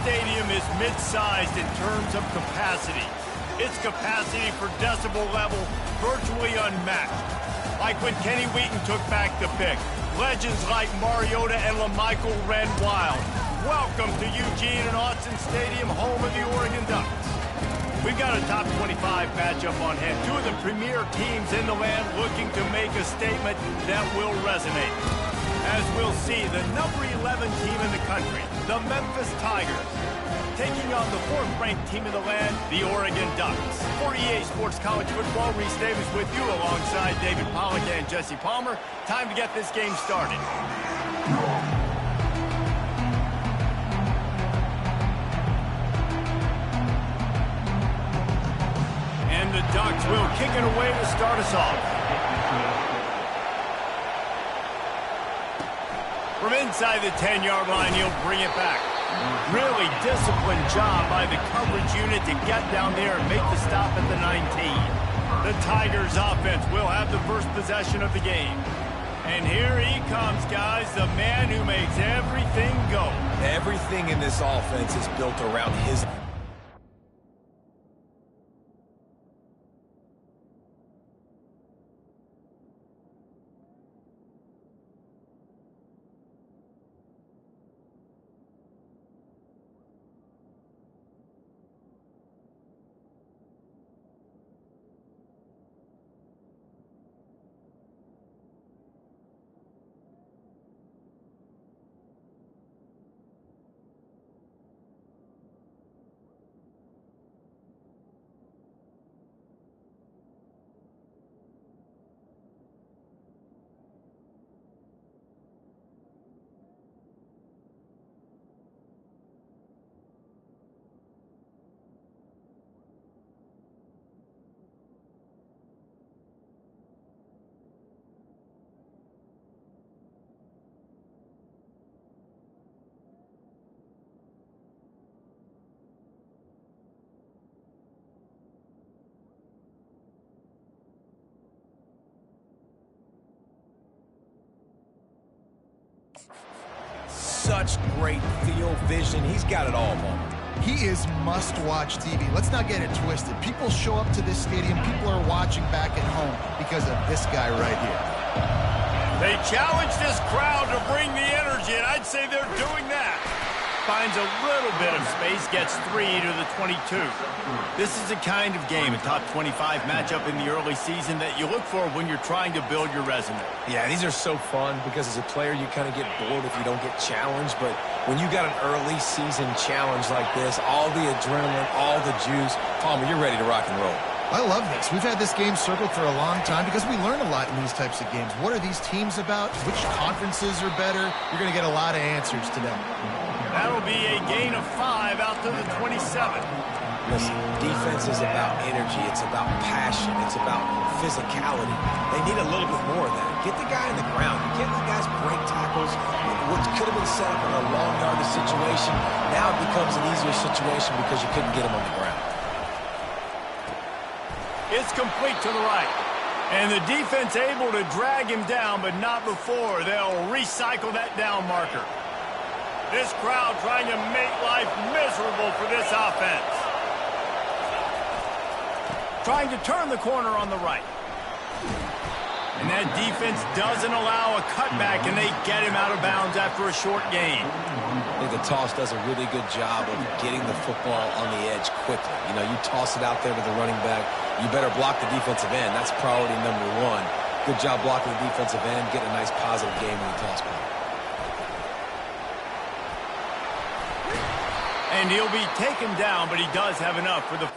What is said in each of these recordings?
stadium is mid-sized in terms of capacity. Its capacity for decibel level virtually unmatched. Like when Kenny Wheaton took back the pick, legends like Mariota and LaMichael ran wild. Welcome to Eugene and Autzen Stadium, home of the Oregon Ducks. We've got a top 25 matchup on hand. Two of the premier teams in the land looking to make a statement that will resonate. As we'll see, the number 11 team in the country, the Memphis Tigers, taking on the 4th-ranked team in the land, the Oregon Ducks. For EA Sports College Football, Reese Davis with you alongside David Pollack and Jesse Palmer. Time to get this game started. And the Ducks will kick it away to start us off. From inside the 10-yard line, he'll bring it back. Really disciplined job by the coverage unit to get down there and make the stop at the 19. The Tigers offense will have the first possession of the game. And here he comes, guys, the man who makes everything go. Everything in this offense is built around his... Such great field vision. He's got it all, man. He is must-watch TV. Let's not get it twisted. People show up to this stadium. People are watching back at home because of this guy right here. They challenge this crowd to bring the energy, and I'd say they're doing that. Finds a little bit of space, gets 3 to the 22. This is the kind of game, a top 25 matchup in the early season that you look for when you're trying to build your resume. Yeah, these are so fun because as a player, you kind of get bored if you don't get challenged. But when you got an early season challenge like this, all the adrenaline, all the juice, Palmer, you're ready to rock and roll. I love this. We've had this game circled for a long time because we learn a lot in these types of games. What are these teams about? Which conferences are better? You're going to get a lot of answers today. That'll be a gain of 5 out to the 27. Listen, defense is about energy. It's about passion. It's about physicality. They need a little bit more of that. Get the guy in the ground. You can't let guys break tackles. What could have been set up in a long yardage situation, now it becomes an easier situation because you couldn't get him on the ground. It's complete to the right. And the defense able to drag him down, but not before they'll recycle that down marker. This crowd trying to make life miserable for this offense. Trying to turn the corner on the right. And that defense doesn't allow a cutback, and they get him out of bounds after a short gain. I think the toss does a really good job of getting the football on the edge quickly. You know, you toss it out there to the running back, you better block the defensive end. That's priority number 1. Good job blocking the defensive end, getting a nice positive game in the toss play. And he'll be taken down, but he does have enough for the...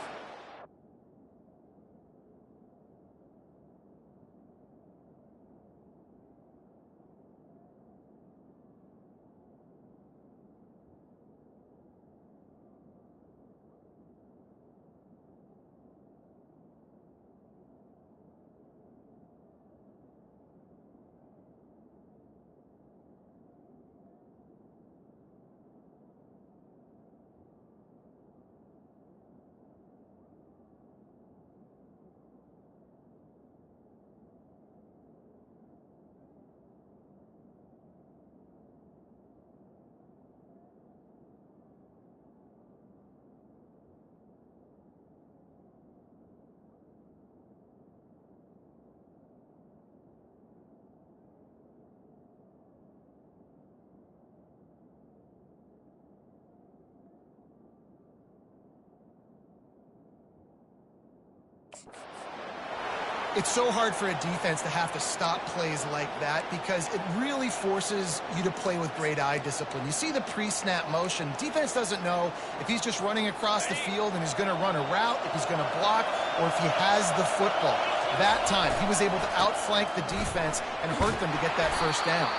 It's so hard for a defense to have to stop plays like that because it really forces you to play with great eye discipline. You see the pre-snap motion. Defense doesn't know if he's just running across the field and he's going to run a route, if he's going to block, or if he has the football. That time, he was able to outflank the defense and hurt them to get that first down.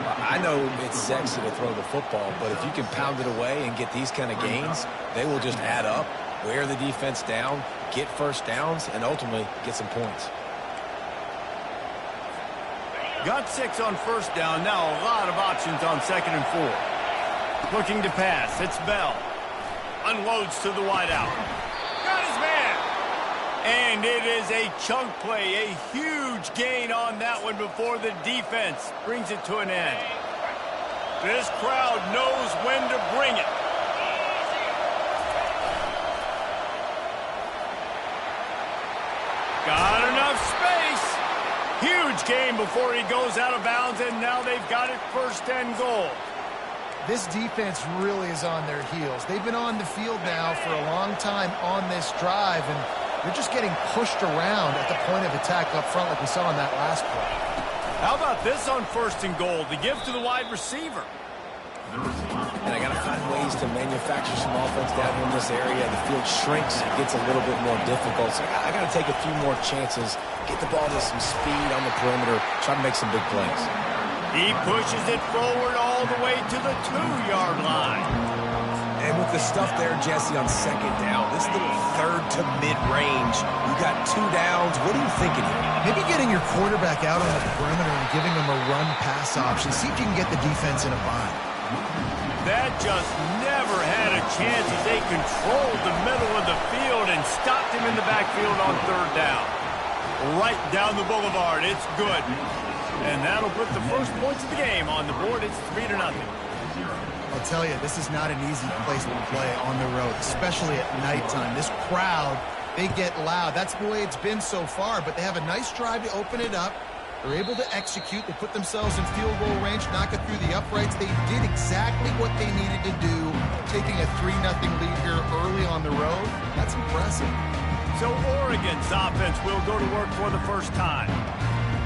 Well, I know it's sexy to throw the football, but if you can pound it away and get these kind of gains, they will just add up, wear the defense down, get first downs, and ultimately get some points. Got 6 on first down. Now a lot of options on 2nd and 4. Looking to pass. It's Bell. Unloads to the wideout. Got his man. And it is a chunk play. A huge gain on that one before the defense brings it to an end. This crowd knows when to bring it. Got enough space. Huge gain before he goes out of bounds, and now they've got it 1st and goal. This defense really is on their heels. They've been on the field now for a long time on this drive, and they're just getting pushed around at the point of attack up front like we saw in that last play. How about this on 1st and goal? The give to the wide receiver. And I got to find ways to manufacture some offense down here in this area. The field shrinks. It gets a little bit more difficult. So I got to take a few more chances, get the ball to some speed on the perimeter, try to make some big plays. He pushes it forward all the way to the 2-yard line. And with the stuff there, Jesse, on 2nd down, this little 3rd to mid-range, you got 2 downs. What are you thinking here? Maybe getting your quarterback out on the perimeter and giving him a run-pass option. See if you can get the defense in a bind. That just never had a chance as they controlled the middle of the field and stopped him in the backfield on 3rd down. Right down the boulevard. It's good. And that'll put the first points of the game on the board. It's 3-0. I'll tell you, this is not an easy place to play on the road, especially at nighttime. This crowd, they get loud. That's the way it's been so far, but they have a nice drive to open it up. They're able to execute. They put themselves in field goal range, knock it through the uprights. They did exactly what they needed to do, taking a 3-0 lead here early on the road. That's impressive. So Oregon's offense will go to work for the first time.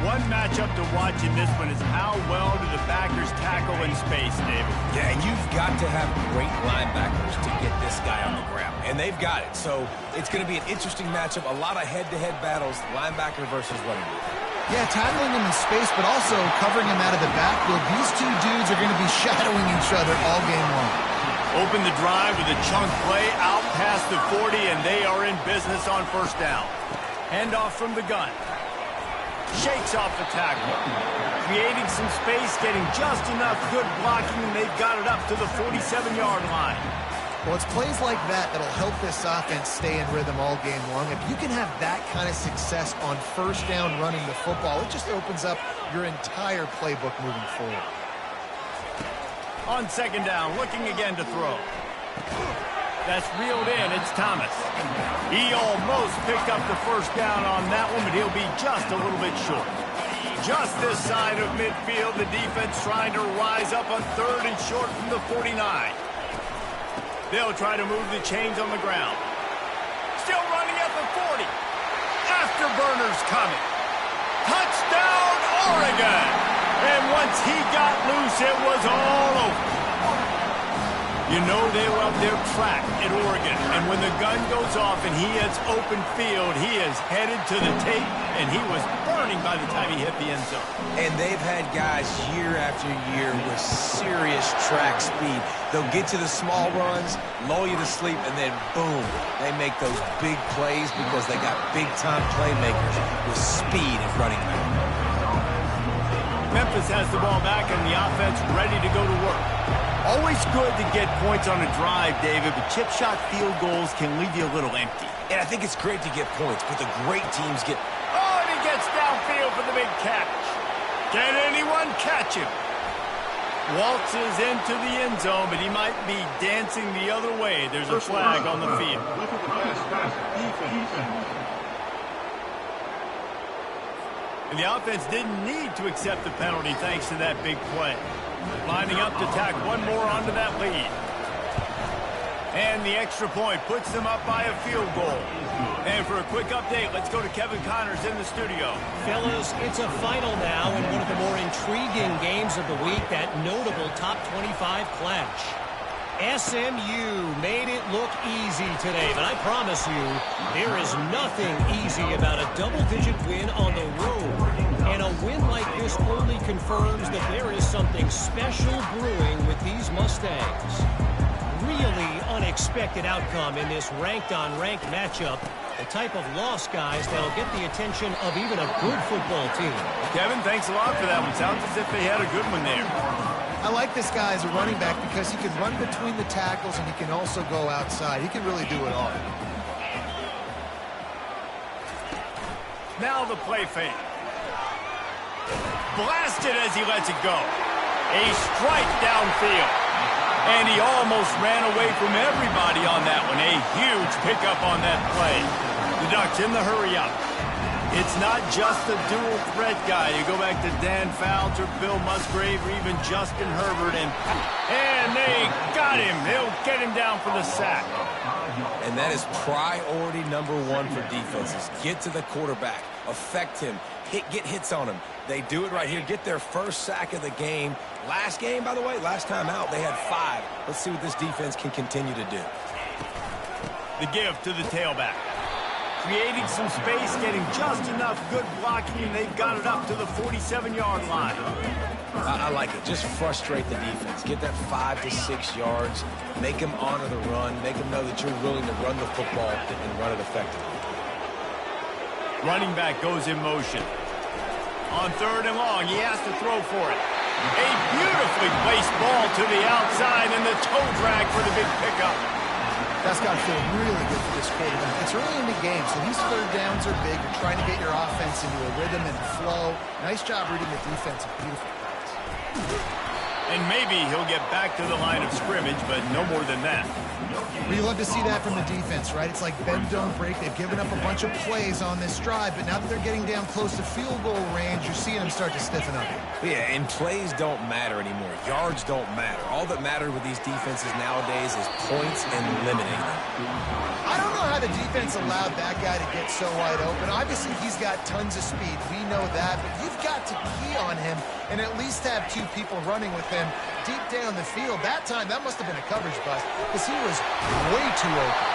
One matchup to watch in this one is how well do the backers tackle in space, David. Yeah, and you've got to have great linebackers to get this guy on the ground. And they've got it. So it's going to be an interesting matchup. A lot of head-to-head battles, linebacker versus running back. Yeah, tackling him in space, but also covering him out of the backfield. These two dudes are going to be shadowing each other all game long. Open the drive with a chunk play out past the 40, and they are in business on 1st down. Handoff from the gun. Shakes off the tackle. Creating some space, getting just enough good blocking, and they've got it up to the 47-yard line. Well, it's plays like that that'll help this offense stay in rhythm all game long. If you can have that kind of success on 1st down running the football, it just opens up your entire playbook moving forward. On 2nd down, looking again to throw. That's reeled in. It's Thomas. He almost picked up the 1st down on that one, but he'll be just a little bit short. Just this side of midfield, the defense trying to rise up on 3rd and short from the 49. They'll try to move the chains on the ground. Still running at the 40. Afterburners coming. Touchdown, Oregon! And once he got loose, it was all over. You know they love their track at Oregon. And when the gun goes off and he hits open field, he is headed to the tape, and he was burning by the time he hit the end zone. And they've had guys year after year with serious track speed. They'll get to the small runs, lull you to sleep, and then boom, they make those big plays because they got big-time playmakers with speed at running back. Memphis has the ball back and the offense ready to go to work. Always good to get points on a drive, David, but chip shot field goals can leave you a little empty. And I think it's great to get points, but the great teams get... Oh, and he gets downfield for the big catch. Can anyone catch him? Waltzes into the end zone, but he might be dancing the other way. There's a flag on the field. And the offense didn't need to accept the penalty thanks to that big play. Lining up to tack one more onto that lead. And the extra point puts them up by a field goal. And for a quick update, let's go to Kevin Connors in the studio. Fellas, it's a final now in one of the more intriguing games of the week, that notable top 25 clash. SMU made it look easy today, but I promise you, there is nothing easy about a double-digit win on the road. And a win like this only confirms that there is something special brewing with these Mustangs. Really unexpected outcome in this ranked-on-ranked matchup. The type of loss, guys, that'll get the attention of even a good football team. Kevin, thanks a lot for that one. Sounds as if they had a good one there. I like this guy as a running back because he can run between the tackles and he can also go outside. He can really do it all. Now the play fake. Blasted as he lets it go. A strike downfield. And he almost ran away from everybody on that one. A huge pickup on that play. The Ducks in the hurry up. It's not just the dual threat guy. You go back to Dan Fouts or Bill Musgrave or even Justin Herbert. And they got him. They'll get him down for the sack. And that is priority number one for defenses. Get to the quarterback. Affect him. Get hits on him. They do it right here. Get their first sack of the game. Last game, by the way, last time out, they had 5. Let's see what this defense can continue to do. The give to the tailback. Creating some space, getting just enough good blocking, and they've got it up to the 47-yard line. I like it. Just frustrate the defense. Get that 5 to 6 yards. Make them honor the run. Make them know that you're willing to run the football and run it effectively. Running back goes in motion. On 3rd and long, he has to throw for it. A beautifully placed ball to the outside and the toe drag for the big pickup. That's got to feel really good for this quarterback. It's early in the game, so these third downs are big. You're trying to get your offense into a rhythm and flow. Nice job reading the defense. A beautiful pass. And maybe he'll get back to the line of scrimmage, but no more than that. We love to see that from the defense, right? It's like bend, don't break. They've given up a bunch of plays on this drive, but now that they're getting down close to field goal range, you're seeing them start to stiffen up. Yeah, and plays don't matter anymore. Yards don't matter. All that matters with these defenses nowadays is points and limiting them. I don't know how the defense allowed that guy to get so wide open. Obviously, he's got tons of speed. We know that, but you've got to key on him and at least have 2 people running with him deep down the field. That time, that must have been a coverage bust because he was way too open.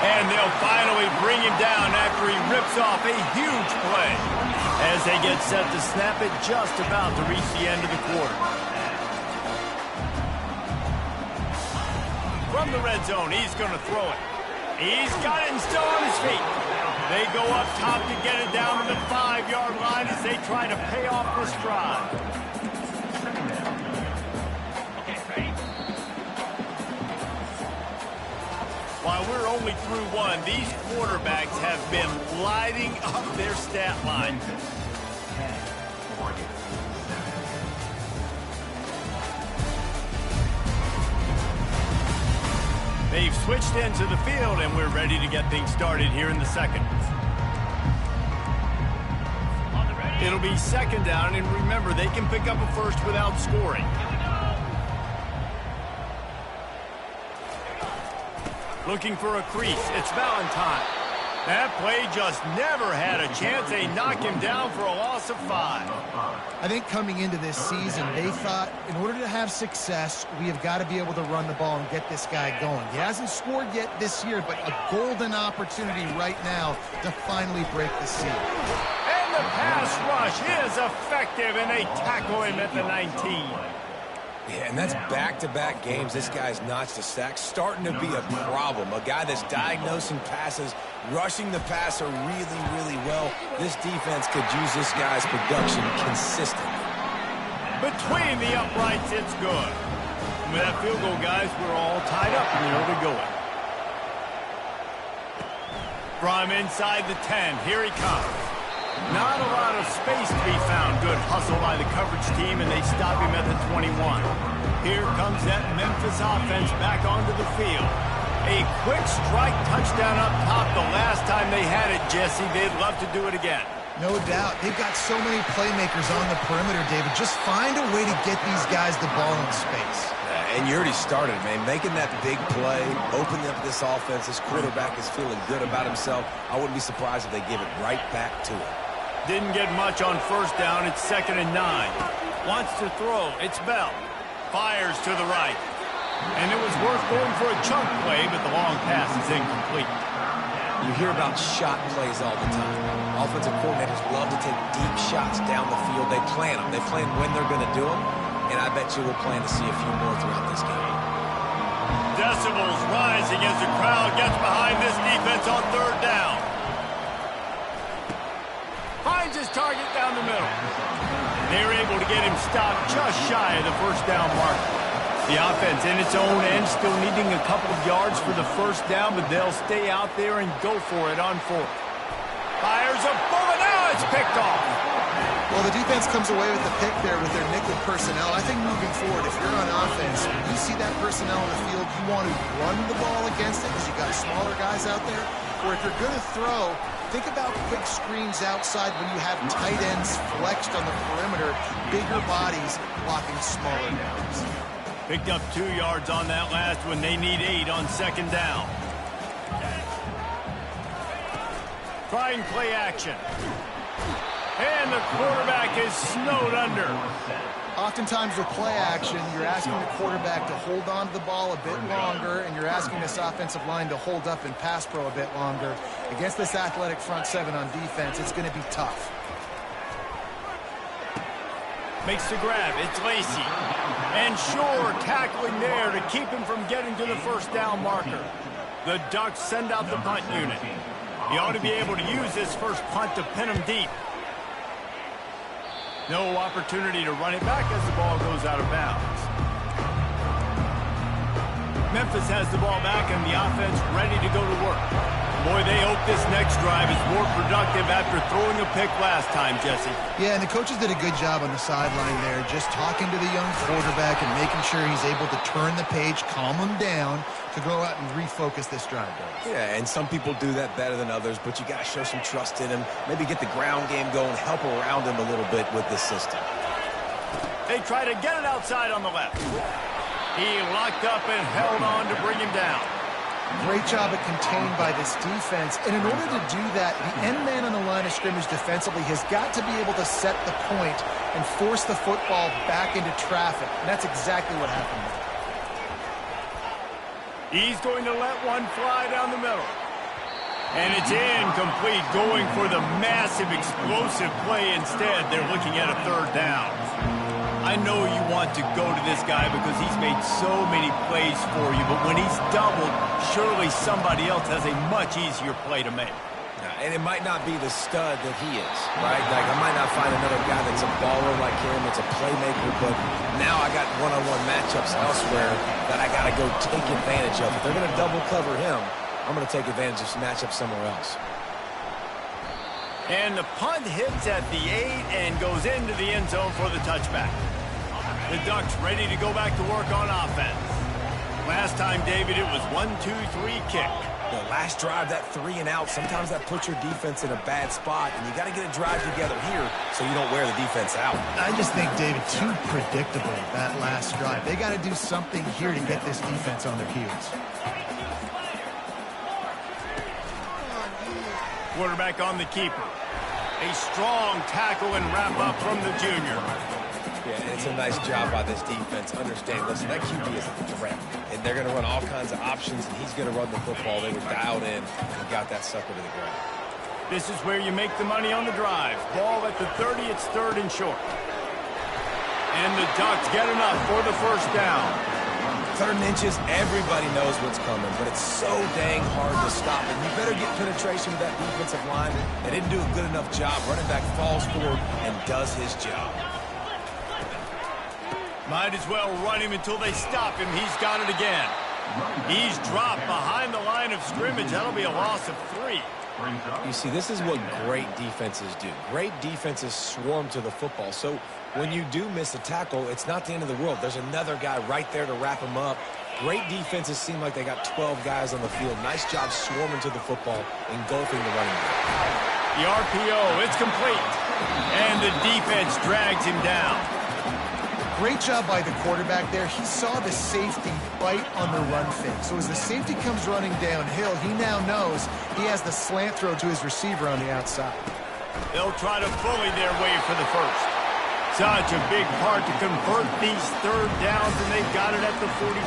And they'll finally bring him down after he rips off a huge play as they get set to snap it just about to reach the end of the quarter. From the red zone, he's going to throw it. He's got it and still on his feet. They go up top to get it down to the 5-yard line as they try to pay off this drive. While we're only through one, these quarterbacks have been lighting up their stat line. They've switched into the field, and we're ready to get things started here in the second. It'll be 2nd down, and remember, they can pick up a first without scoring. Looking for a crease. It's Valentine. That play just never had a chance. They knock him down for a loss of 5. I think coming into this season, they thought in order to have success, we have got to be able to run the ball and get this guy going. He hasn't scored yet this year, but a golden opportunity right now to finally break the seal. And the pass rush is effective, and they tackle him at the 19. Yeah, and that's back-to-back games. This guy's notched a sack, starting to be a problem. A guy that's diagnosing passes, rushing the passer really, really well. This defense could use this guy's production consistently. Between the uprights, it's good. And with that field goal, guys, we're all tied up in the early going. From inside the 10, here he comes. Not a lot of space to be found. Good hustle by the coverage team, and they stop him at the 21. Here comes that Memphis offense back onto the field. A quick strike touchdown up top the last time they had it, Jesse. They'd love to do it again. No doubt. They've got so many playmakers on the perimeter, David. Just find a way to get these guys the ball in space. And you already started, man. Making that big play, opening up this offense. This quarterback is feeling good about himself. I wouldn't be surprised if they give it right back to him. Didn't get much on first down. It's 2nd and 9. Wants to throw. It's Bell. Fires to the right. And it was worth going for a chunk play, but the long pass is incomplete. You hear about shot plays all the time. Offensive coordinators love to take deep shots down the field. They plan them. They plan when they're going to do them. And I bet you we'll plan to see a few more throughout this game. Decibels rising as the crowd gets behind this defense on 3rd down. Finds his target down the middle. They're able to get him stopped just shy of the 1st down mark. The offense in its own end still needing a couple of yards for the 1st down, but they'll stay out there and go for it on 4th. Fires a bullet. Now it's picked off. Well, the defense comes away with the pick there with their nickel personnel. I think moving forward, if you're on offense, when you see that personnel on the field, you want to run the ball against it because you got smaller guys out there. Or if you're going to throw, think about quick screens outside when you have tight ends flexed on the perimeter, bigger bodies blocking smaller guys. Picked up 2 yards on that last one. They need 8 on 2nd down. Trying play action. And the quarterback is snowed under. Oftentimes with play action, you're asking the quarterback to hold on to the ball a bit longer, and you're asking this offensive line to hold up in pass pro a bit longer. Against this athletic front 7 on defense, it's going to be tough. Makes the grab. It's Lacey. And Shore tackling there to keep him from getting to the 1st down marker. The Ducks send out the punt unit. He ought to be able to use this first punt to pin him deep. No opportunity to run it back as the ball goes out of bounds. Memphis has the ball back and the offense ready to go to work. Boy, they hope this next drive is more productive after throwing a pick last time, Jesse. Yeah, and the coaches did a good job on the sideline there, just talking to the young quarterback and making sure he's able to turn the page, calm him down to go out and refocus this drive. Yeah, and some people do that better than others, but you got to show some trust in him. Maybe get the ground game going, help around him a little bit with this system. They try to get it outside on the left. He locked up and held on to bring him down. Great job at contained by this defense. And in order to do that, the end man on the line of scrimmage defensively has got to be able to set the point and force the football back into traffic. And that's exactly what happened there. He's going to let one fly down the middle. And it's incomplete, going for the massive explosive play instead. They're looking at a 3rd down. I know you want to go to this guy because he's made so many plays for you, but when he's doubled, surely somebody else has a much easier play to make. And it might not be the stud that he is, right? Like, I might not find another guy that's a baller like him, that's a playmaker, but now I got one-on-one matchups elsewhere that I got to go take advantage of. If they're going to double cover him, I'm going to take advantage of some matchups somewhere else. And the punt hits at the 8 and goes into the end zone for the touchback. The Ducks ready to go back to work on offense. Last time, David, it was 1-2-3 kick. The last drive, that 3 and out, sometimes that puts your defense in a bad spot, and you got to get a drive together here so you don't wear the defense out. I just think, David, too predictable, that last drive. They got to do something here to get this defense on their heels. Quarterback on the keeper. A strong tackle and wrap up from the junior. Yeah, and it's a nice job by this defense. Understand, listen, that QB is a threat, and they're going to run all kinds of options, and he's going to run the football. They were dialed in and got that sucker to the ground. This is where you make the money on the drive. Ball at the 30, it's 3rd and short. And the Ducks get enough for the 1st down. 3rd and inches, everybody knows what's coming, but it's so dang hard to stop it. You better get penetration with that defensive line. They didn't do a good enough job. Running back falls forward and does his job. Might as well run him until they stop him. He's got it again. He's dropped behind the line of scrimmage. That'll be a loss of 3. You see, this is what great defenses do. Great defenses swarm to the football. So when you do miss a tackle, it's not the end of the world. There's another guy right there to wrap him up. Great defenses seem like they got 12 guys on the field. Nice job swarming to the football, engulfing the running back. The RPO, it's complete. And the defense drags him down. Great job by the quarterback there. He saw the safety bite on the run fake. So as the safety comes running downhill, he now knows he has the slant throw to his receiver on the outside. They'll try to bully their way for the first. Such a big part to convert these third downs, and they've got it at the 42.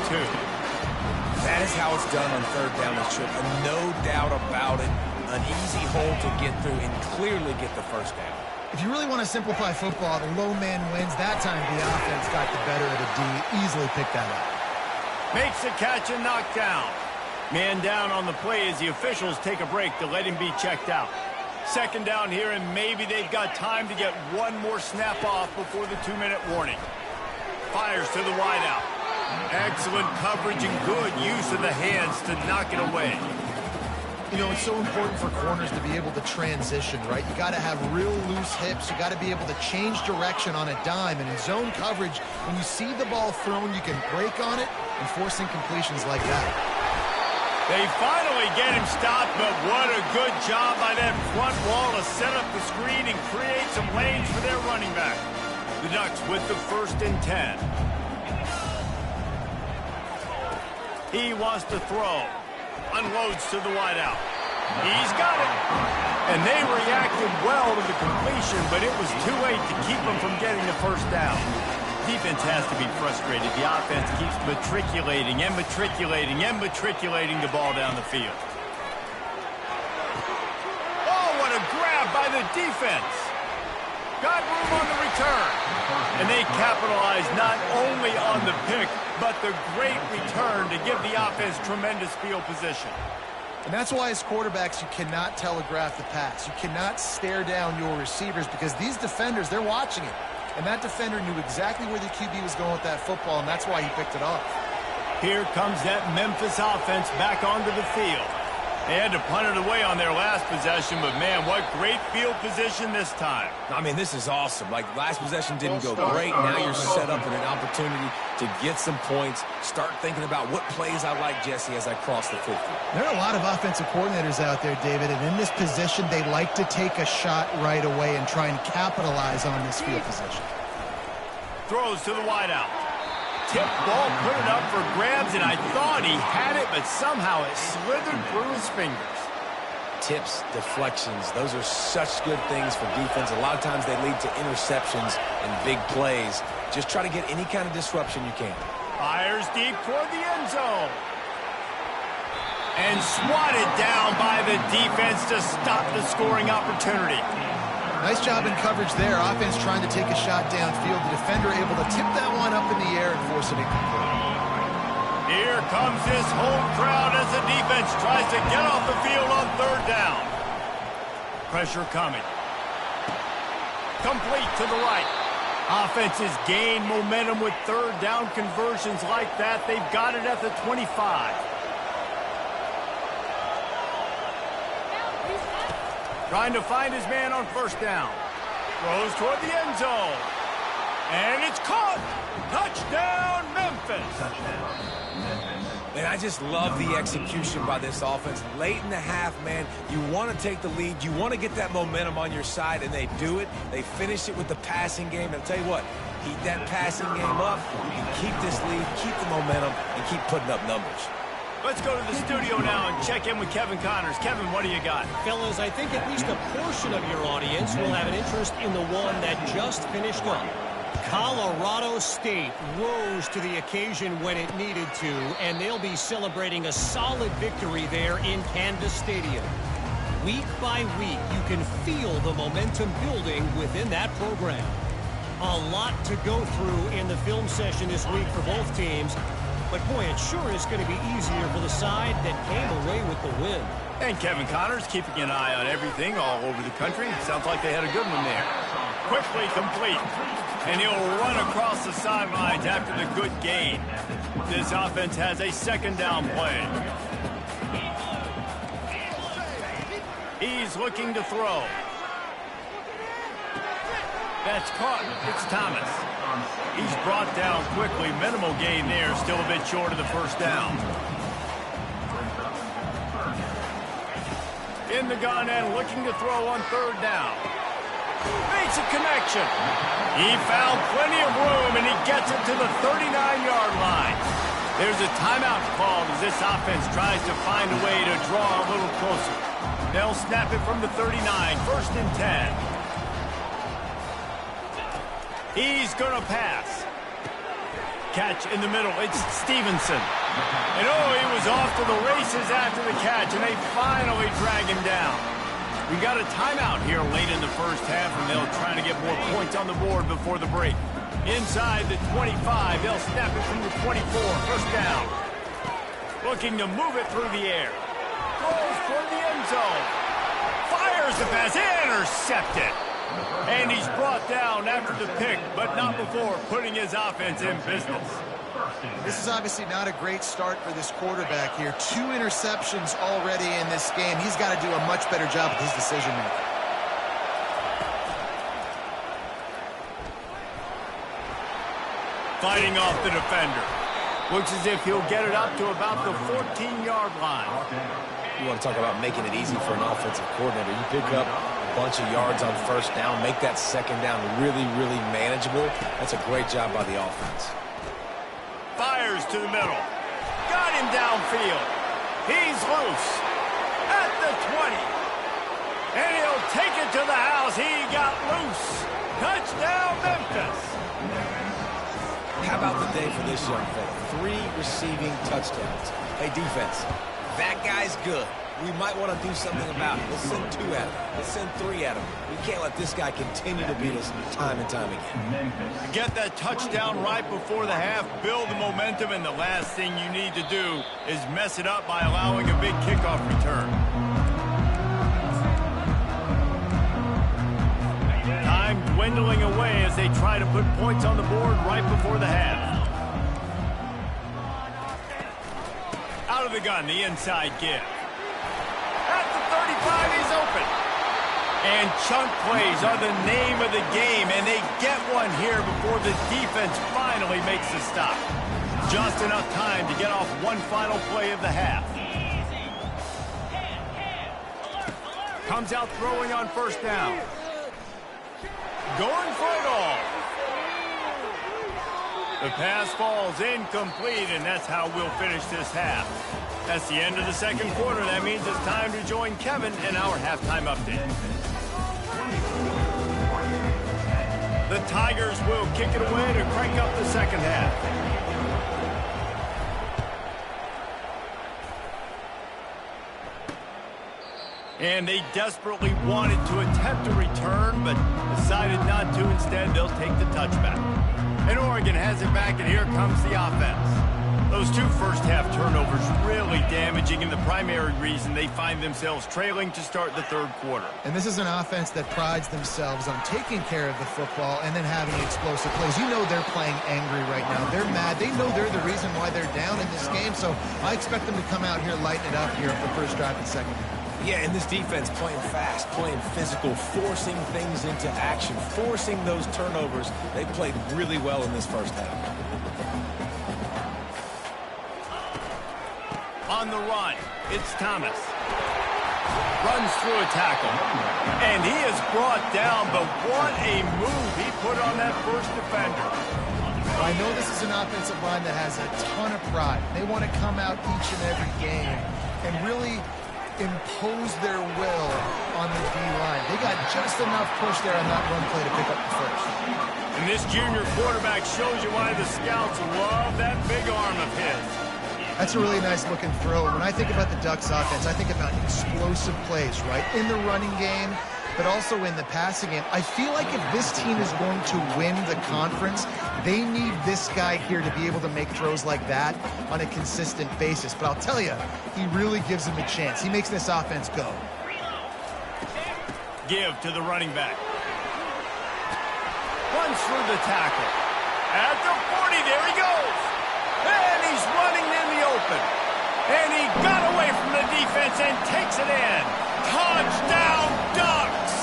That is how it's done on third down this trip. No doubt about it. An easy hole to get through and clearly get the first down. If you really want to simplify football, the low man wins. That time the offense got the better of the D. Easily picked that up. Makes the catch and knocked down. Man down on the play as the officials take a break to let him be checked out. Second down here, and maybe they've got time to get one more snap off before the 2-minute warning. Fires to the wideout. Excellent coverage and good use of the hands to knock it away. You know, it's so important for corners to be able to transition, right? You got to have real loose hips. You got to be able to change direction on a dime. And in zone coverage, when you see the ball thrown, you can break on it and force incompletions like that. They finally get him stopped, but what a good job by that front wall to set up the screen and create some lanes for their running back. The Ducks with the 1st and 10. He wants to throw. Unloads to the wideout. He's got it. And they reacted well to the completion, but it was too late to keep them from getting the first down. Defense has to be frustrated. The offense keeps matriculating and matriculating and matriculating the ball down the field. Oh, what a grab by the defense. Got room on the return. And they capitalize not only on the pick, but the great return to give the offense tremendous field position. And that's why as quarterbacks, you cannot telegraph the pass. You cannot stare down your receivers because these defenders, they're watching it. And that defender knew exactly where the QB was going with that football, and that's why he picked it off. Here comes that Memphis offense back onto the field. They had to punt it away on their last possession, but man, what great field position this time. I mean, this is awesome. Like, last possession didn't go great. Now you're set up in an opportunity to get some points. Start thinking about what plays I like, Jesse, as I cross the 50. There are a lot of offensive coordinators out there, David, and in this position, they like to take a shot right away and try and capitalize on this field position. Throws to the wideout. Tip ball, put it up for grabs, and I thought he had it, but somehow it slithered through his fingers. Tips, deflections, those are such good things for defense. A lot of times they lead to interceptions and big plays. Just try to get any kind of disruption you can. Fires deep toward the end zone. And swatted down by the defense to stop the scoring opportunity. Nice job in coverage there. Offense trying to take a shot downfield. The defender able to tip that one up in the air and force it incomplete. Here comes this home crowd as the defense tries to get off the field on third down. Pressure coming. Complete to the right. Offenses gain momentum with third down conversions like that. They've got it at the 25. Trying to find his man on first down. Throws toward the end zone. And it's caught. Touchdown, Memphis. Man, I just love the execution by this offense. Late in the half, man, you want to take the lead. You want to get that momentum on your side, and they do it. They finish it with the passing game. And I'll tell you what, keep that passing game up. You can keep this lead, keep the momentum, and keep putting up numbers. Let's go to the studio now and check in with Kevin Connors. Kevin, what do you got? Fellas, I think at least a portion of your audience will have an interest in the one that just finished up. Colorado State rose to the occasion when it needed to, and they'll be celebrating a solid victory there in Canvas Stadium. Week by week, you can feel the momentum building within that program. A lot to go through in the film session this week for both teams. But, boy, it sure is going to be easier for the side that came away with the win. And Kevin Connors keeping an eye on everything all over the country. Sounds like they had a good one there. Quickly complete. And he'll run across the sidelines after the good gain. This offense has a second down play. He's looking to throw. That's caught. It's Thomas. He's brought down quickly. Minimal gain there. Still a bit short of the first down. In the gun and looking to throw on third down. Makes a connection. He found plenty of room, and he gets it to the 39-yard line. There's a timeout called as this offense tries to find a way to draw a little closer. They'll snap it from the 39, 1st and 10. He's going to pass. Catch in the middle. It's Stevenson. And he was off to the races after the catch, and they finally drag him down. We got a timeout here late in the first half, and they'll try to get more points on the board before the break. Inside the 25, they'll snap it from the 24, 1st down. Looking to move it through the air. Throws toward the end zone. Fires the pass, intercepted. And he's brought down after the pick, but not before putting his offense in business. This is obviously not a great start for this quarterback here. 2 interceptions already in this game. He's got to do a much better job with his decision-making. Fighting off the defender. Looks as if he'll get it up to about the 14-yard line. You want to talk about making it easy for an offensive coordinator. You pick up a bunch of yards on 1st down, make that 2nd down really, really manageable. That's a great job by the offense. Fires to the middle. Got him downfield. He's loose. At the 20. And he'll take it to the house. He got loose. Touchdown, Memphis. How about the day for this young fella? 3 receiving touchdowns. Hey, defense, that guy's good. We might want to do something about it. Let's send 2 at him. Let's send 3 at him. We can't let this guy continue to beat us time and time again. Get that touchdown right before the half, build the momentum, and the last thing you need to do is mess it up by allowing a big kickoff return. Time dwindling away as they try to put points on the board right before the half. Out of the gun, the inside give. At the 35, he's open. And chunk plays are the name of the game, and they get one here before the defense finally makes the stop. Just enough time to get off one final play of the half. Comes out throwing on 1st down. Going for it all. The pass falls incomplete, and that's how we'll finish this half. That's the end of the 2nd quarter. That means it's time to join Kevin in our halftime update. The Tigers will kick it away to crank up the 2nd half. And they desperately wanted to attempt a return, but decided not to. Instead, they'll take the touchback. And Oregon has it back, and here comes the offense. Those 2 first-half turnovers really damaging, and the primary reason they find themselves trailing to start the 3rd quarter. And this is an offense that prides themselves on taking care of the football and then having explosive plays. You know they're playing angry right now. They're mad. They know they're the reason why they're down in this game, so I expect them to come out here, lighten it up here for the first drive and 2nd. Yeah, and this defense playing fast, playing physical, forcing things into action, forcing those turnovers. They played really well in this first half. On the run, it's Thomas. Runs through a tackle. And he is brought down, but what a move he put on that first defender. I know this is an offensive line that has a ton of pride. They want to come out each and every game and really impose their will on the D-line. They got just enough push there on that run play to pick up the first. And this junior quarterback shows you why the scouts love that big arm of his. That's a really nice looking throw. When I think about the Ducks offense, I think about explosive plays, right? In the running game, but also in the passing game. I feel like if this team is going to win the conference, they need this guy here to be able to make throws like that on a consistent basis. But I'll tell you, he really gives them a chance. He makes this offense go. Give to the running back. Runs through the tackle. At the 40, there he goes. And he's running in the open. And he got away from the defense and takes it in. Touchdown, Ducks!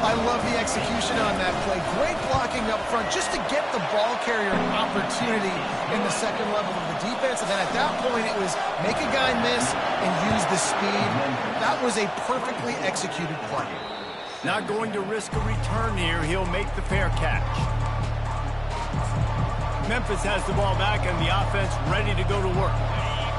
I love the execution on that play. Great blocking up front just to get the ball carrier an opportunity in the 2nd level of the defense. And then at that point, it was make a guy miss and use the speed. That was a perfectly executed play. Not going to risk a return here. He'll make the fair catch. Memphis has the ball back and the offense ready to go to work.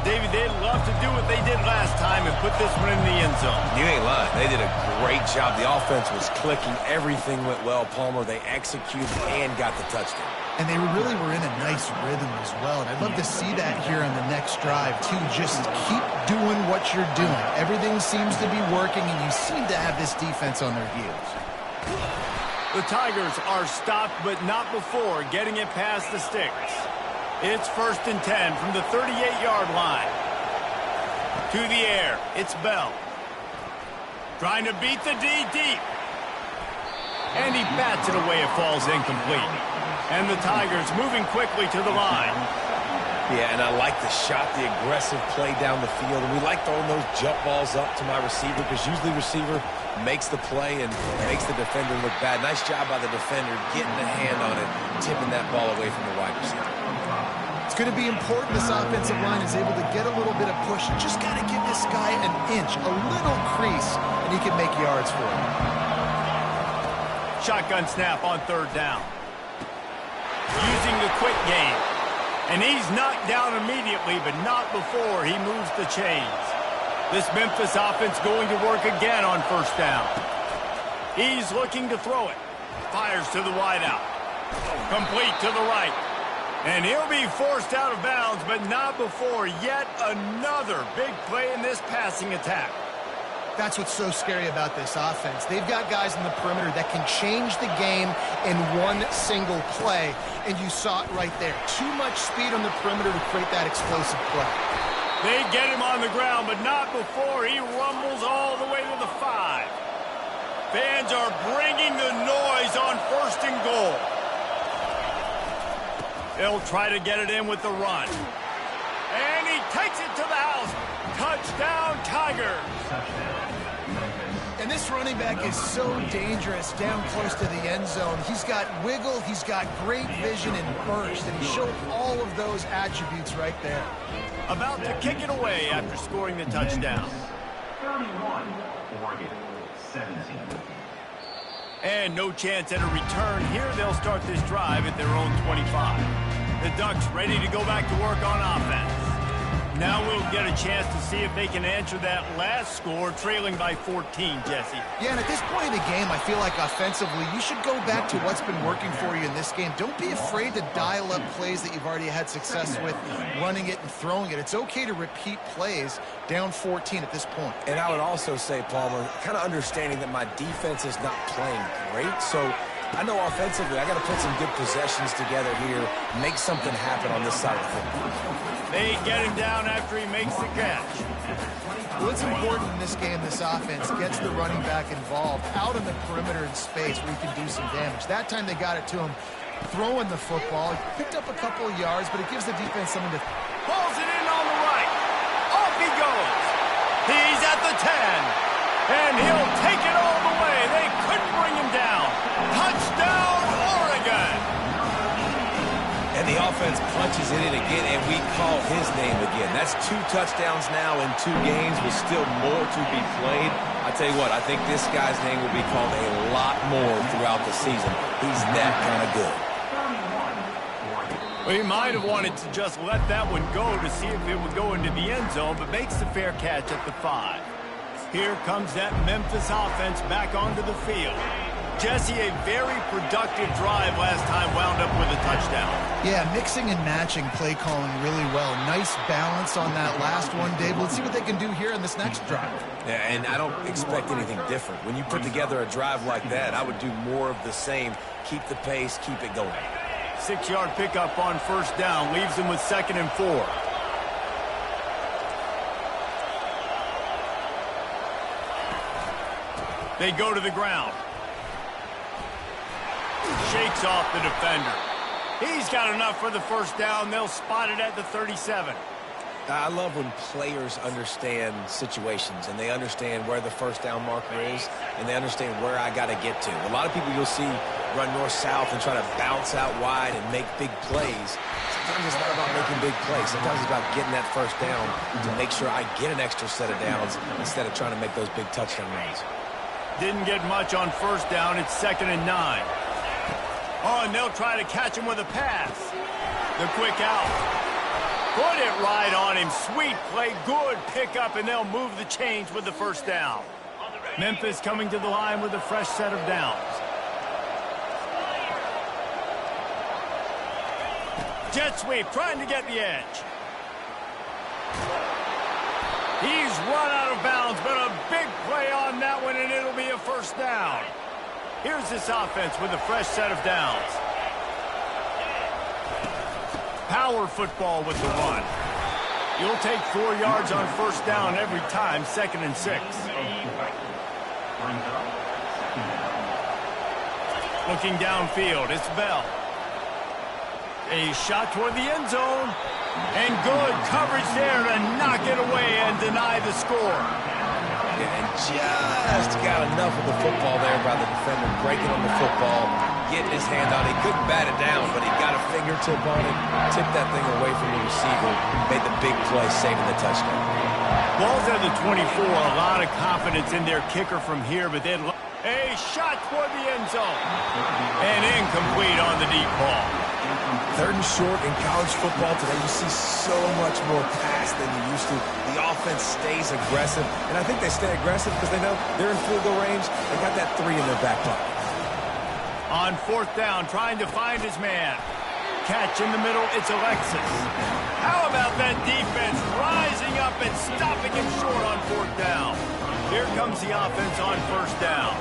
David, they'd love to do what they did last time and put this one in the end zone. You ain't lying. They did a great job. The offense was clicking. Everything went well, Palmer. They executed and got the touchdown. And they really were in a nice rhythm as well. And I'd love to see that here on the next drive, too. Just keep doing what you're doing. Everything seems to be working, and you seem to have this defense on their heels. The Tigers are stopped, but not before getting it past the sticks. It's 1st and 10 from the 38-yard line. To the air, it's Bell. Trying to beat the D deep. And he bats it away. It falls incomplete. And the Tigers moving quickly to the line. Yeah, and I like the shot, the aggressive play down the field. And we like throwing those jump balls up to my receiver because usually receiver makes the play and makes the defender look bad. Nice job by the defender getting a hand on it, tipping that ball away from the wide receiver. It's going to be important this offensive line is able to get a little bit of push. Just got to give this guy an inch, a little crease, and he can make yards for him. Shotgun snap on 3rd down. Using the quick game. And he's knocked down immediately, but not before he moves the chains. This Memphis offense going to work again on 1st down. He's looking to throw it. Fires to the wideout. Complete to the right. And he'll be forced out of bounds, but not before yet another big play in this passing attack. That's what's so scary about this offense. They've got guys in the perimeter that can change the game in one single play, and you saw it right there. Too much speed on the perimeter to create that explosive play. They get him on the ground, but not before he rumbles all the way to the 5. Fans are bringing the noise on 1st and goal. They'll try to get it in with the run. And he takes it to the house. Touchdown, Tigers. And this running back is so dangerous down close to the end zone. He's got wiggle, he's got great vision and burst, and he showed all of those attributes right there. About to kick it away after scoring the touchdown. 31, Oregon, 17. And no chance at a return here. They'll start this drive at their own 25. The Ducks ready to go back to work on offense. Now we'll get a chance to see if they can answer that last score, trailing by 14, Jesse. Yeah, and at this point in the game, I feel like offensively, you should go back to what's been working for you in this game. Don't be afraid to dial up plays that you've already had success with, running it and throwing it. It's okay to repeat plays down 14 at this point. And I would also say, Palmer, kind of understanding that my defense is not playing great, so I know offensively I got to put some good possessions together here, make something happen on this side of the football. They get him down after he makes the catch. What's important in this game, this offense gets the running back involved out on the perimeter in space where he can do some damage. That time they got it to him throwing the football. He picked up a couple of yards, but it gives the defense something to... Pulls it in on the right. Off he goes. He's at the 10. And he'll take it all the way. They couldn't bring him down. Touchdown, Oregon. And the offense punches it in again, and we call his name again. That's 2 touchdowns now in 2 games with still more to be played. I tell you what, I think this guy's name will be called a lot more throughout the season. He's that kind of good. Well, he might have wanted to just let that one go to see if it would go into the end zone, but makes the fair catch at the 5. Here comes that Memphis offense back onto the field. Jesse, a very productive drive last time wound up with a touchdown. Yeah, mixing and matching play calling really well. Nice balance on that last one, Dave. Let's see what they can do here in this next drive. Yeah, and I don't expect anything different. When you put together a drive like that, I would do more of the same. Keep the pace, keep it going. 6-yard pickup on 1st down leaves them with 2nd and 4. They go to the ground. Shakes off the defender. He's got enough for the 1st down. They'll spot it at the 37. I love when players understand situations and they understand where the 1st down marker is and they understand where I got to get to. A lot of people you'll see run north-south and try to bounce out wide and make big plays. Sometimes it's not about making big plays. Sometimes it's about getting that 1st down to make sure I get an extra set of downs instead of trying to make those big touchdown runs. Didn't get much on first down. It's 2nd and 9. Oh, and they'll try to catch him with a pass. The quick out. Put it right on him. Sweet play. Good pickup, and they'll move the chains with the first down. Memphis coming to the line with a fresh set of downs. Jet sweep, trying to get the edge. He's run out of bounds, but a big play on that one, and it'll be a first down. Here's this offense with a fresh set of downs. Power football with the run. You'll take 4 yards on first down every time, 2nd and 6. Looking downfield, it's Bell. A shot toward the end zone. And good coverage there to knock it away and deny the score. And just got enough of the football there by the defender, breaking on the football, getting his hand on it. He couldn't bat it down, but he got a fingertip on it, tipped that thing away from the receiver, made the big play, saving the touchdown. Ball's at the 24. A lot of confidence in their kicker from here, but then a shot toward the end zone. And incomplete on the deep ball. 3rd and short in college football today. You see so much more pass than you used to. The offense stays aggressive, and I think they stay aggressive because they know they're in field goal range. They got that 3 in their back pocket. On 4th down, trying to find his man. Catch in the middle, it's Alexis. How about that defense rising up and stopping him short on 4th down? Here comes the offense on 1st down.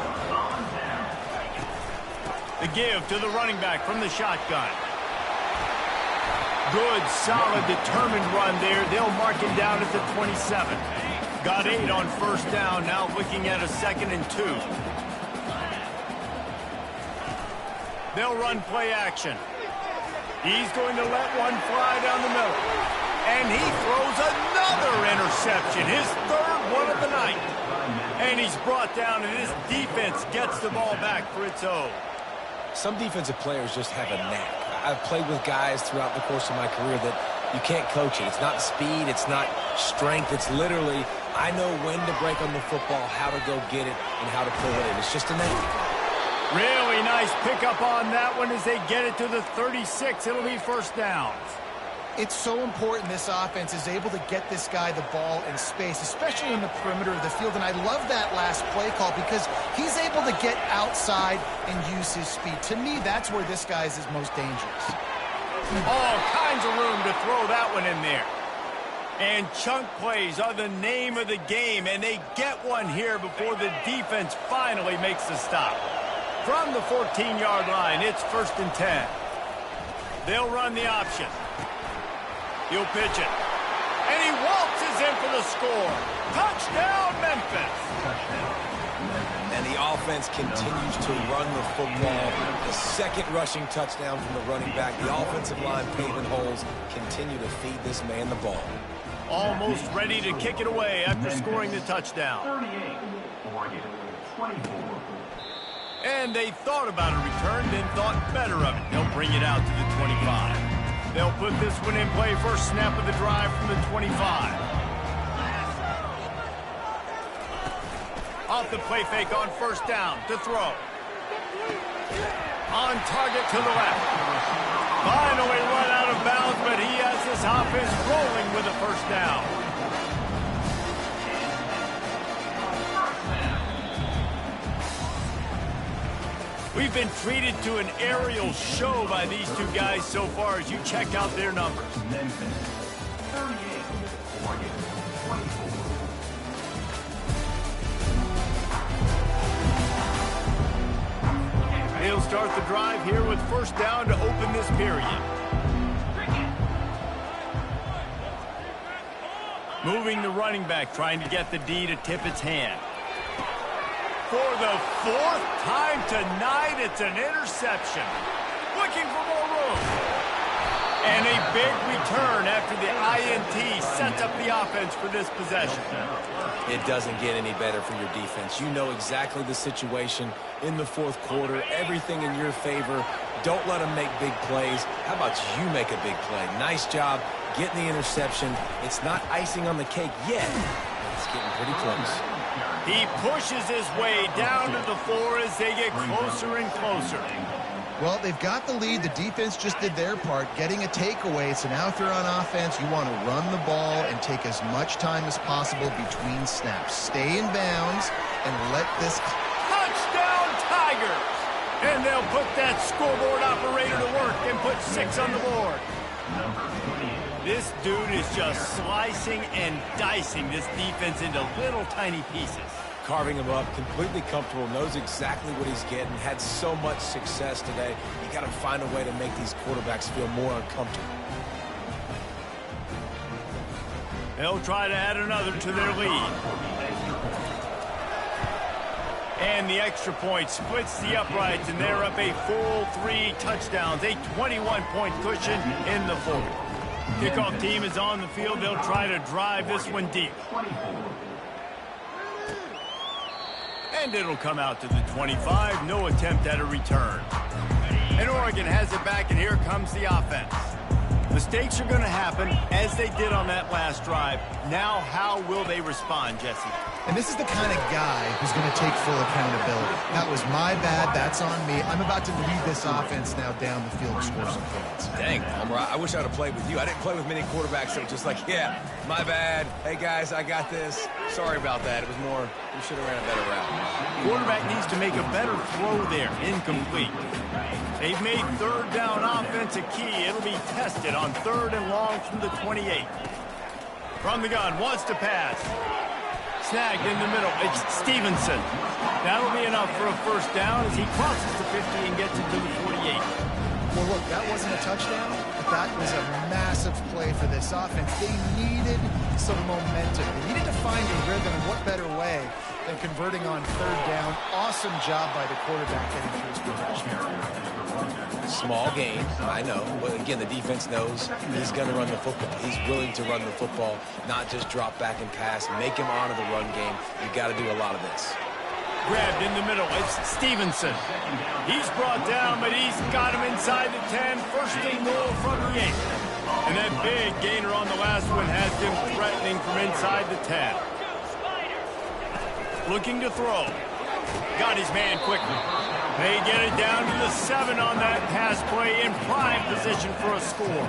The give to the running back from the shotgun. Good, solid, determined run there. They'll mark him down at the 27. Got 8 on 1st down, now looking at a 2nd and 2. They'll run play action. He's going to let one fly down the middle. And he throws another interception, his 3rd one of the night. And he's brought down, and his defense gets the ball back for its own. Some defensive players just have a knack. I've played with guys throughout the course of my career that you can't coach it. It's not speed, it's not strength. It's literally, I know when to break on the football, how to go get it, and how to pull it in. It's just a knack. Really nice pickup on that one as they get it to the 36. It'll be first down. It's so important this offense is able to get this guy the ball in space, especially in the perimeter of the field. And I love that last play call because he's able to get outside and use his speed. To me, that's where this guy is his most dangerous. All kinds of room to throw that one in there. And chunk plays are the name of the game, and they get one here before the defense finally makes the stop. From the 14-yard line, it's 1st and 10. They'll run the option. He'll pitch it. And he waltzes in for the score. Touchdown, Memphis. And the offense continues to run the football. The 2nd rushing touchdown from the running back. The offensive line paving holes. Continue to feed this man the ball. Almost ready to kick it away after scoring the touchdown. 38, Oregon, 24. And they thought about a return, then thought better of it. They'll bring it out to the 25. They'll put this one in play. First snap of the drive from the 25. Off the play fake on 1st down to throw. On target to the left. Finally run out of bounds, but he has this offense rolling with a first down. We've been treated to an aerial show by these two guys so far as you check out their numbers. Memphis, 38, Oregon, 24. He'll start the drive here with first down to open this period. Moving the running back, trying to get the D to tip its hand. For the 4th time tonight, it's an interception. Looking for more room. And a big return after the INT sets up the offense for this possession. It doesn't get any better for your defense. You know exactly the situation in the 4th quarter. Everything in your favor. Don't let them make big plays. How about you make a big play? Nice job getting the interception. It's not icing on the cake yet. It's getting pretty close. He pushes his way down to the floor as they get closer and closer. Well, they've got the lead. The defense just did their part, getting a takeaway. So now if you're on offense, you want to run the ball and take as much time as possible between snaps. Stay in bounds and let this... Touchdown, Tigers! And they'll put that scoreboard operator to work and put 6 on the board. This dude is just slicing and dicing this defense into little tiny pieces. Carving him up, completely comfortable, knows exactly what he's getting, had so much success today. You got to find a way to make these quarterbacks feel more uncomfortable. They'll try to add another to their lead. And the extra point splits the uprights, and they're up a full 3 touchdowns, a 21-point cushion in the fourth. Kickoff team is on the field. They'll try to drive this one deep. And it'll come out to the 25. No attempt at a return. And Oregon has it back, and here comes the offense. Mistakes are going to happen, as they did on that last drive. Now, how will they respond, Jesse? And this is the kind of guy who's going to take full accountability. That was my bad. That's on me. I'm about to lead this offense now down the field and score some points. Dang, I wish I would have played with you. I didn't play with many quarterbacks that were just like, yeah, my bad. Hey, guys, I got this. Sorry about that. It was more, we should have ran a better route. Quarterback needs to make a better throw there. Incomplete. They've made third down offense a key. It'll be tested on 3rd and long from the 28. From the gun, wants to pass. Snagged in the middle. It's Stevenson. That'll be enough for a first down as he crosses the 50 and gets it to the 48. Well, look, that wasn't a touchdown, but that was a massive play for this offense. They needed some momentum. They needed to find a rhythm, and what better way than converting on 3rd down. Awesome job by the quarterback getting through his progression. Small game, I know, but again, the defense knows he's going to run the football. He's willing to run the football, not just drop back and pass, make him honor the run game. You've got to do a lot of this. Grabbed in the middle, it's Stevenson. He's brought down, but he's got him inside the 10, 1st and goal from the 8. And that big gainer on the last one has him threatening from inside the 10. Looking to throw. Got his man quickly. They get it down to the 7 on that pass play in prime position for a score.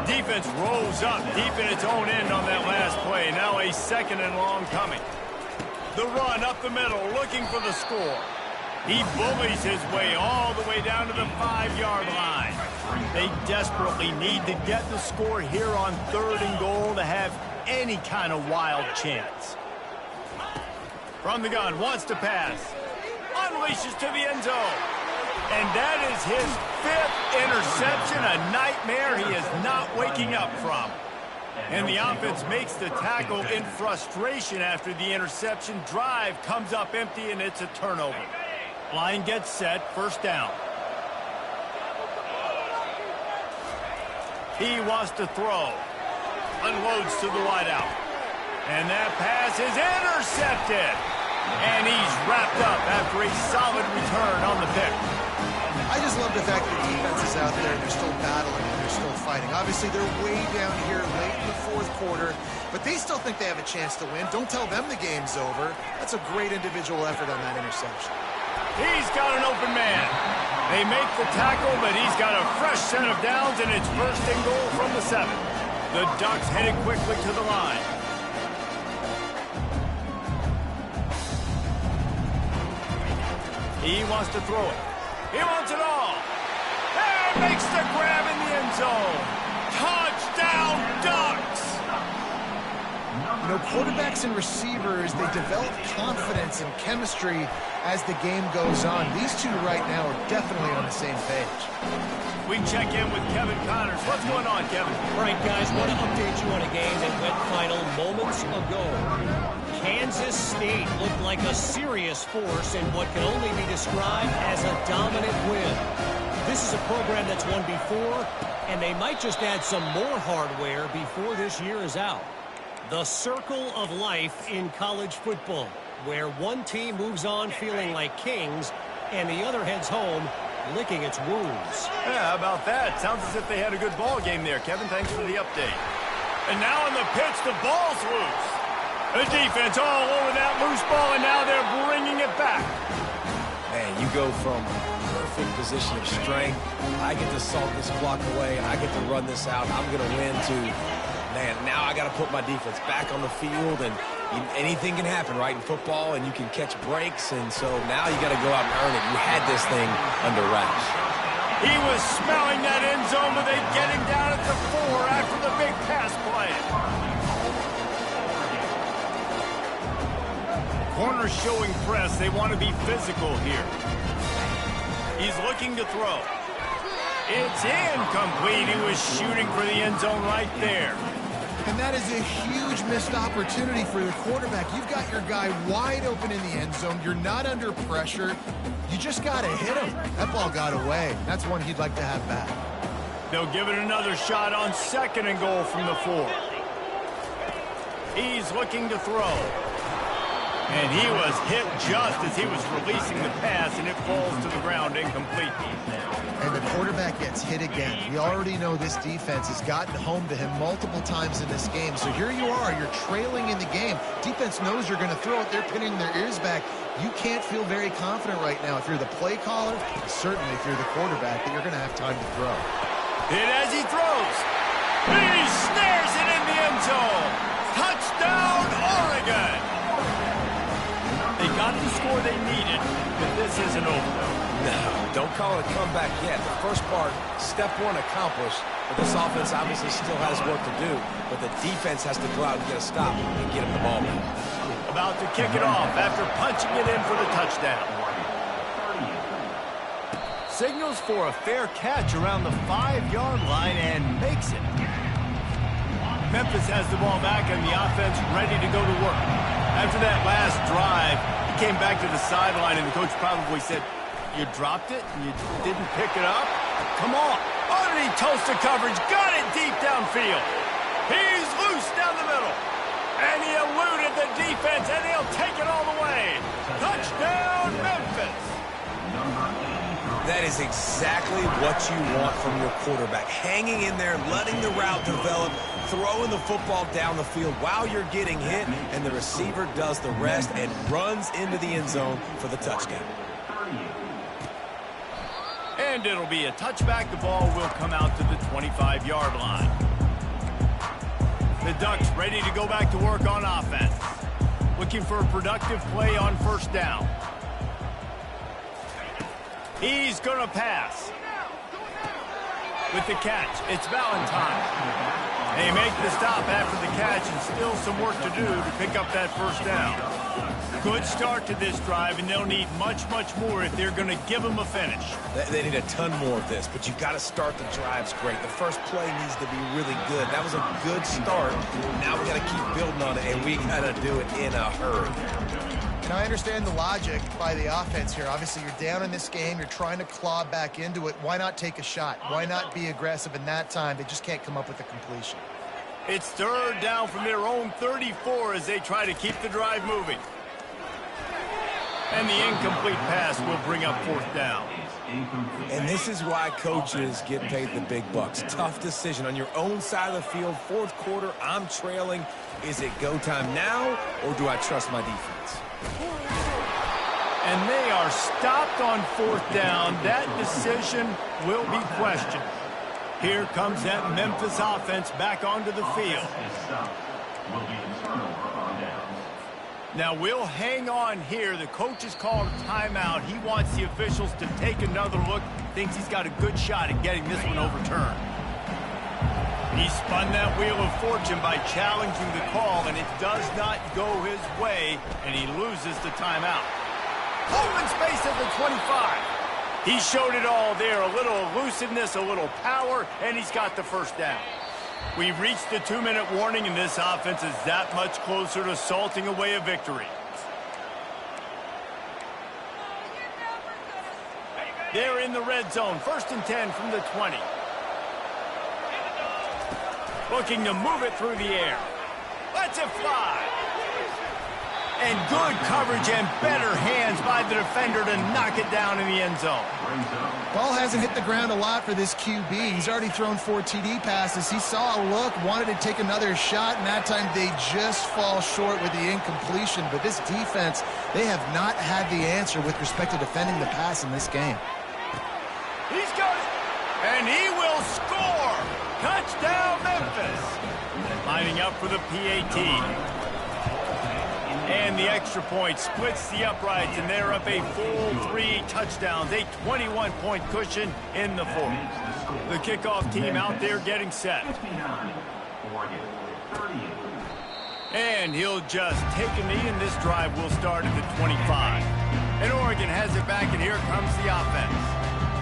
Defense rolls up deep in its own end on that last play. Now a 2nd and long coming. The run up the middle, looking for the score. He bullies his way all the way down to the 5-yard line. They desperately need to get the score here on 3rd and goal to have any kind of wild chance. From the gun, wants to pass. Unleashes to the end zone. And that is his 5th interception, a nightmare he is not waking up from. And the offense makes the tackle in frustration after the interception. Drive comes up empty, and it's a turnover. Line gets set, 1st down. He wants to throw. Unloads to the wideout. And that pass is intercepted. And he's wrapped up after a solid return on the pick. I just love the fact that the defense is out there and they're still battling and they're still fighting. Obviously, they're way down here late in the 4th quarter, but they still think they have a chance to win. Don't tell them the game's over. That's a great individual effort on that interception. He's got an open man. They make the tackle, but he's got a fresh set of downs, and it's 1st and goal from the 7. The Ducks headed quickly to the line. He wants to throw it. He wants it all. And makes the grab in the end zone. Touchdown, Ducks! You know, quarterbacks and receivers, they develop confidence and chemistry as the game goes on. These two right now are definitely on the same page. We check in with Kevin Connors. What's going on, Kevin? All right, guys, want to update you on a game that went final moments ago. Kansas State looked like a serious force in what can only be described as a dominant win. This is a program that's won before, and they might just add some more hardware before this year is out. The circle of life in college football, where one team moves on feeling like kings, and the other heads home licking its wounds. Yeah, how about that? Sounds as if they had a good ball game there, Kevin. Thanks for the update. And now on the pitch, the ball's loose. The defense all over that loose ball, and now they're bringing it back. Man, you go from perfect position of strength. I get to salt this clock away. I get to run this out. I'm going to win to, man, now I got to put my defense back on the field, and anything can happen, right, in football, and you can catch breaks, and so now you got to go out and earn it. You had this thing under wraps. He was smelling that end zone, but they get him down at the 4 after the big pass play. Corner showing press. They want to be physical here. He's looking to throw. It's incomplete. He was shooting for the end zone right there. And that is a huge missed opportunity for the quarterback. You've got your guy wide open in the end zone. You're not under pressure. You just got to hit him. That ball got away. That's one he'd like to have back. They'll give it another shot on 2nd and goal from the 4. He's looking to throw. And he was hit just as he was releasing the pass, and it falls to the ground incomplete. And the quarterback gets hit again. We already know this defense has gotten home to him multiple times in this game. So here you are, you're trailing in the game. Defense knows you're going to throw it. They're pinning their ears back. You can't feel very confident right now if you're the play caller, and certainly if you're the quarterback, that you're going to have time to throw. Hit as he throws. He snares it in the end zone. Touchdown, Oregon. They got the score they needed, but this isn't over. No, don't call it a comeback yet. The first part, step 1 accomplished, but this offense obviously still has work to do, but the defense has to go out and get a stop and get him the ball back. About to kick it off after punching it in for the touchdown. Signals for a fair catch around the 5-yard line and makes it. Memphis has the ball back and the offense ready to go to work. After that last drive, he came back to the sideline and the coach probably said, "You dropped it and you didn't pick it up? Come on." Underneath toasted coverage, got it deep downfield. He's loose down the middle. And he eluded the defense, and he'll take it all the way. Touchdown, Memphis. That is exactly what you want from your quarterback. Hanging in there, letting the route develop, throwing the football down the field while you're getting hit, and the receiver does the rest and runs into the end zone for the touchdown. And it'll be a touchback. The ball will come out to the 25-yard line. The Ducks ready to go back to work on offense. Looking for a productive play on 1st down. He's going to pass. With the catch, it's Valentine. They make the stop after the catch and still some work to do to pick up that 1st down. Good start to this drive, and they'll need much, much more if they're going to give them a finish. They need a ton more of this, but you got to start the drives great. The first play needs to be really good. That was a good start. Now we got to keep building on it, and we got to do it in a hurry. Now, I understand the logic by the offense here. Obviously, you're down in this game. You're trying to claw back into it. Why not take a shot? Why not be aggressive in that time? They just can't come up with a completion. It's 3rd down from their own 34 as they try to keep the drive moving. And the incomplete pass will bring up 4th down. And this is why coaches get paid the big bucks. Tough decision on your own side of the field. 4th quarter, I'm trailing. Is it go time now, or do I trust my defense? And they are stopped on 4th down. That decision will be questioned. Here comes that Memphis offense back onto the field. Now we'll hang on here. The coach has called a timeout. He wants the officials to take another look. Thinks he's got a good shot at getting this one overturned. He spun that wheel of fortune by challenging the call, and it does not go his way, and he loses the timeout. Open space at the 25. He showed it all there. A little elusiveness, a little power, and he's got the 1st down. We've reached the 2-minute warning, and this offense is that much closer to salting away a victory. They're in the red zone. 1st and 10 from the 20. Looking to move it through the air. Lets it fly. And good coverage and better hands by the defender to knock it down in the end zone. Ball hasn't hit the ground a lot for this QB. He's already thrown 4 TD passes. He saw a look, wanted to take another shot, and that time they just fall short with the incompletion. But this defense, they have not had the answer with respect to defending the pass in this game. He's got it, and he will score. Touchdown, Memphis. Lining up for the PAT. And the extra point splits the uprights, and they're up a full 3 touchdowns, a 21-point cushion in the fourth. The kickoff team out there getting set. And he'll just take a knee, and this drive will start at the 25. And Oregon has it back, and here comes the offense.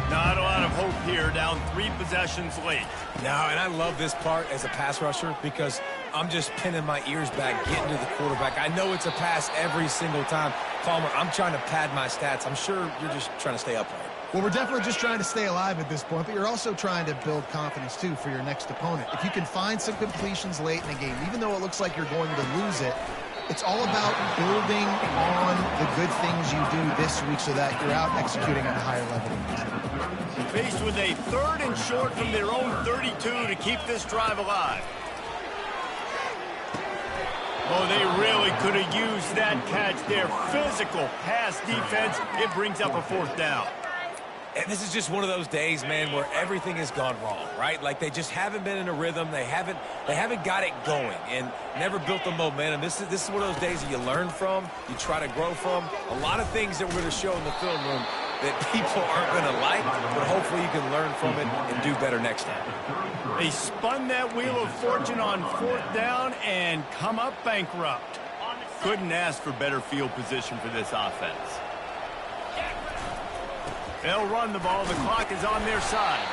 Not a lot of hope here, down 3 possessions late. No, and I love this part as a pass rusher because I'm just pinning my ears back, getting to the quarterback. I know it's a pass every single time. Palmer, I'm trying to pad my stats. I'm sure you're just trying to stay upright. Well, we're definitely just trying to stay alive at this point, but you're also trying to build confidence, too, for your next opponent. If you can find some completions late in the game, even though it looks like you're going to lose it, it's all about building on the good things you do this week so that you're out executing at a higher level. Faced with a 3rd and short from their own 32 to keep this drive alive. Oh, they really could have used that catch there. Physical pass defense. It brings up a 4th down. And this is just one of those days, man, where everything has gone wrong, right? Like they just haven't been in a rhythm. They haven't got it going and never built the momentum. This is one of those days that you learn from, you try to grow from. A lot of things that we're going to show in the film room that people aren't going to like, but hopefully you can learn from it and do better next time. They spun that wheel of fortune on 4th down and come up bankrupt. Couldn't ask for better field position for this offense. They'll run the ball. The clock is on their side.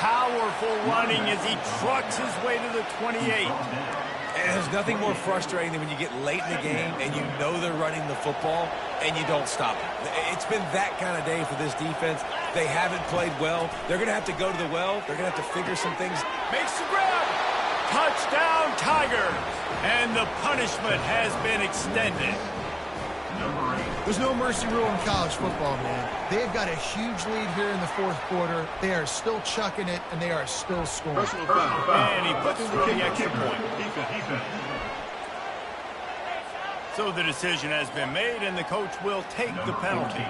Powerful running as he trucks his way to the 28. And there's nothing more frustrating than when you get late in the game and you know they're running the football and you don't stop it. It's been that kind of day for this defense. They haven't played well. They're going to have to go to the well. They're going to have to figure some things. Makes the grab. Touchdown, Tigers. And the punishment has been extended. There's no mercy rule in college football, man. They've got a huge lead here in the 4th quarter. They are still chucking it, and they are still scoring. And he puts through the extra point. So the decision has been made, and the coach will take the penalty.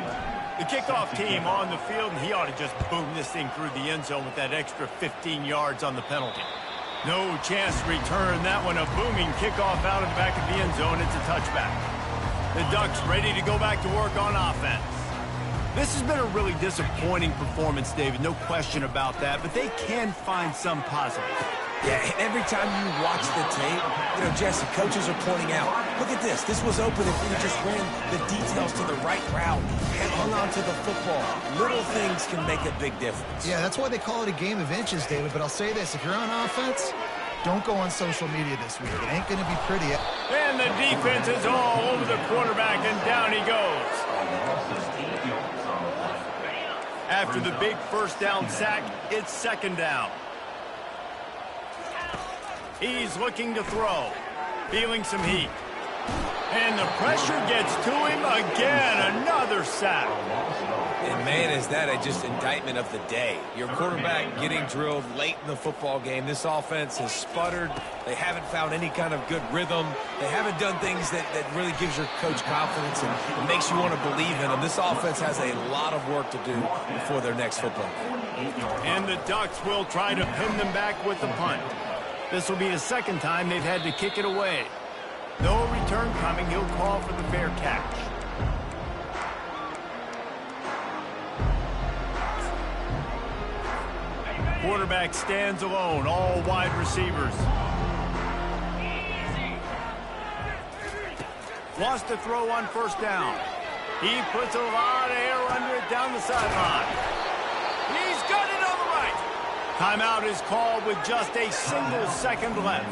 The kickoff team on the field, and he ought to just boom this thing through the end zone with that extra 15 yards on the penalty. No chance to return that one. A booming kickoff out of the back of the end zone. It's a touchback. The Ducks ready to go back to work on offense. This has been a really disappointing performance, David. No question about that, but they can find some positives. Yeah, and every time you watch the tape, Jesse, coaches are pointing out, look at this. This was open if we just ran the details to the right route and hung on to the football. Little things can make a big difference. Yeah, that's why they call it a game of inches, David. But I'll say this. If you're on offense, don't go on social media this week. It ain't going to be pretty. And the defense is all over the quarterback, and down he goes. After the big 1st down sack, it's 2nd down. He's looking to throw, feeling some heat. And the pressure gets to him again, another sack. And man, is that just indictment of the day. Your quarterback getting drilled late in the football game. This offense has sputtered. They haven't found any kind of good rhythm. They haven't done things that really gives your coach confidence and makes you want to believe in them. This offense has a lot of work to do before their next football game. And the Ducks will try to pin them back with the punt. This will be the 2nd time they've had to kick it away. No return coming. He'll call for the fair catch. Quarterback stands alone, all wide receivers. Wants to throw on 1st down. He puts a lot of air under it down the sideline. He's got it on the right. Timeout is called with just a single second left.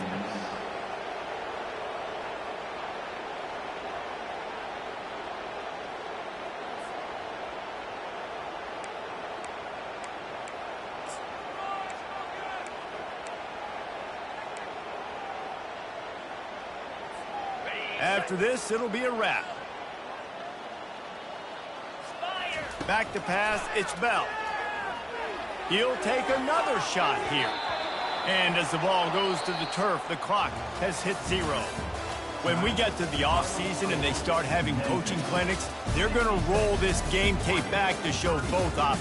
After this, it'll be a wrap. Back to pass, it's Bell. He'll take another shot here. And as the ball goes to the turf, the clock has hit 0. When we get to the offseason and they start having coaching clinics, they're going to roll this game tape back to show both options.